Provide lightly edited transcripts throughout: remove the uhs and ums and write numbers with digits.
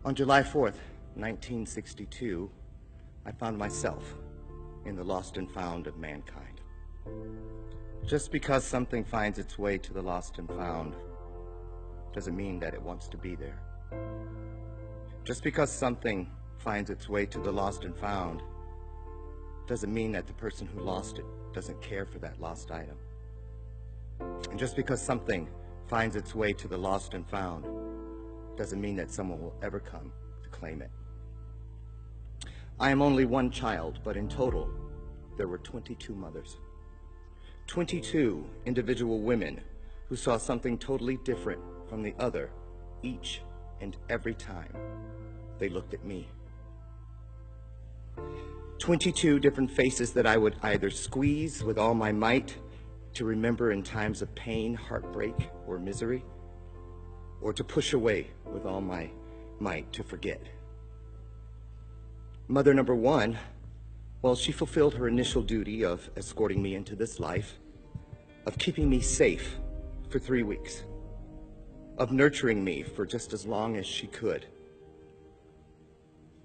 On July 4th, 1962, I found myself in the lost and found of mankind. Just because something finds its way to the lost and found doesn't mean that it wants to be there. Just because something finds its way to the lost and found doesn't mean that the person who lost it doesn't care for that lost item. And just because something finds its way to the lost and found doesn't mean that someone will ever come to claim it. I am only one child, but in total, there were 22 mothers. 22 individual women who saw something totally different from the other each and every time they looked at me. 22 different faces that I would either squeeze with all my might to remember in times of pain, heartbreak, or misery, or to push away with all my might to forget. Mother number one, well, she fulfilled her initial duty of escorting me into this life, of keeping me safe for 3 weeks, of nurturing me for just as long as she could.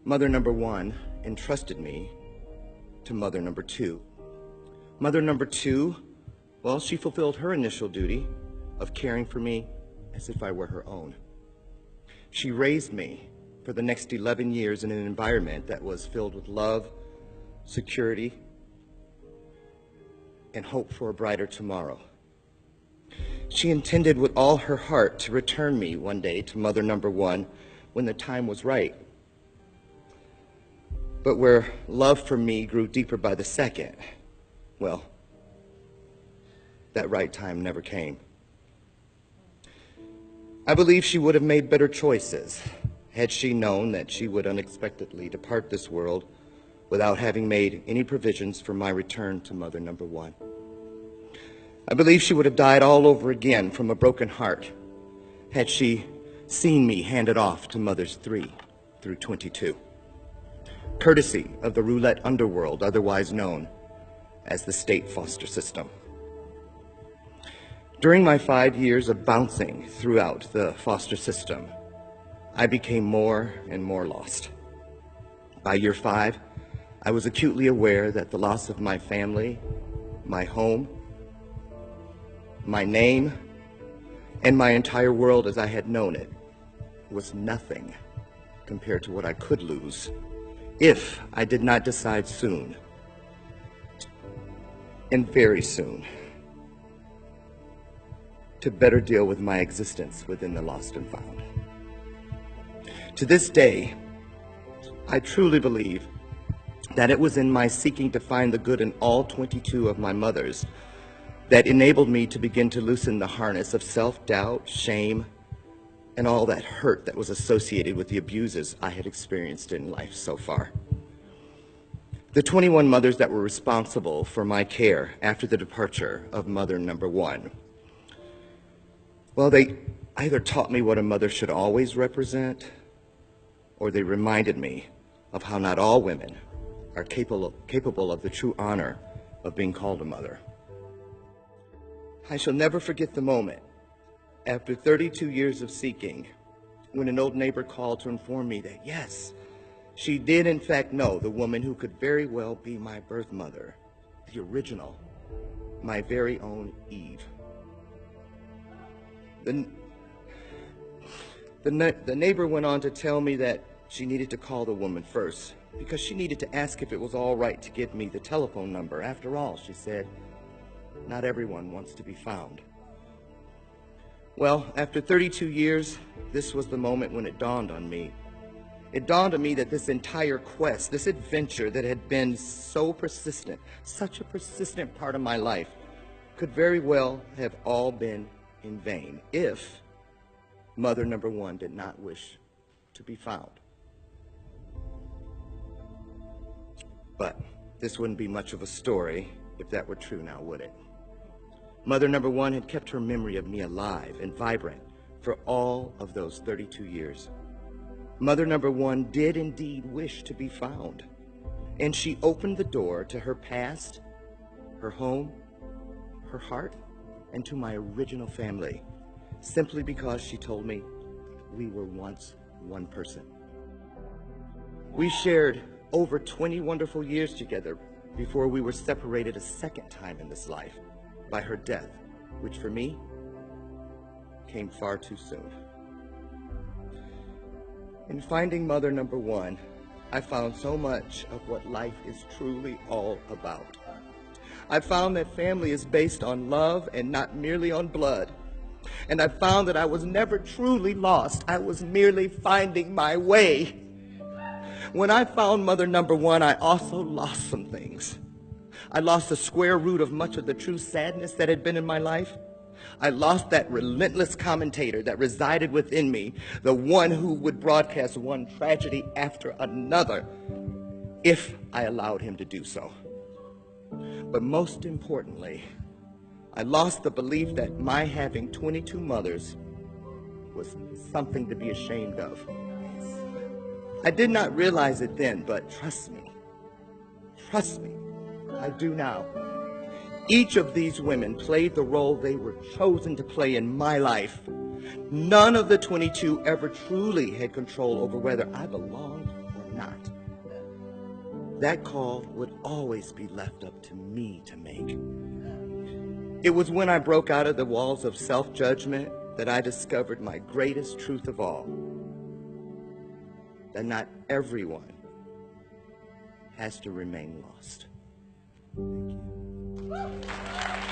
Mother number one entrusted me to mother number two. Mother number two, well, she fulfilled her initial duty of caring for me as if I were her own. She raised me for the next 11 years in an environment that was filled with love, security, and hope for a brighter tomorrow. She intended with all her heart to return me one day to mother number one when the time was right. But where love for me grew deeper by the second, well, that right time never came. I believe she would have made better choices had she known that she would unexpectedly depart this world without having made any provisions for my return to mother number one. I believe she would have died all over again from a broken heart had she seen me handed off to mothers 3 through 22, courtesy of the roulette underworld, otherwise known as the state foster system. During my 5 years of bouncing throughout the foster system, I became more and more lost. By year 5, I was acutely aware that the loss of my family, my home, my name, and my entire world as I had known it was nothing compared to what I could lose if I did not decide soon, and very soon, to better deal with my existence within the lost and found. To this day, I truly believe that it was in my seeking to find the good in all 22 of my mothers that enabled me to begin to loosen the harness of self-doubt, shame, and all that hurt that was associated with the abuses I had experienced in life so far. The 21 mothers that were responsible for my care after the departure of mother number one, well, they either taught me what a mother should always represent, or they reminded me of how not all women are capable of the true honor of being called a mother. I shall never forget the moment, after 32 years of seeking, when an old neighbor called to inform me that, yes, she did in fact know the woman who could very well be my birth mother, the original, my very own Eve. The neighbor went on to tell me that she needed to call the woman first because she needed to ask if it was all right to give me the telephone number. After all, she said, not everyone wants to be found. Well, after 32 years, this was the moment when it dawned on me. It dawned on me that this entire quest, this adventure that had been so persistent, such a persistent part of my life, could very well have all been in vain if mother number one did not wish to be found. But this wouldn't be much of a story if that were true now, would it? Mother number one had kept her memory of me alive and vibrant for all of those 32 years. Mother number one did indeed wish to be found, and she opened the door to her past, her home, her heart, and to my original family, simply because she told me we were once one person. We shared over 20 wonderful years together before we were separated a second time in this life by her death, which for me came far too soon. In finding mother number one, I found so much of what life is truly all about. I found that family is based on love and not merely on blood. And I found that I was never truly lost. I was merely finding my way. When I found mother number one, I also lost some things. I lost the square root of much of the true sadness that had been in my life. I lost that relentless commentator that resided within me, the one who would broadcast one tragedy after another if I allowed him to do so. But most importantly, I lost the belief that my having 22 mothers was something to be ashamed of. I did not realize it then, but trust me, I do now. Each of these women played the role they were chosen to play in my life. None of the 22 ever truly had control over whether I belonged or not. That call would always be left up to me to make. It was when I broke out of the walls of self-judgment that I discovered my greatest truth of all, that not everyone has to remain lost. Thank you.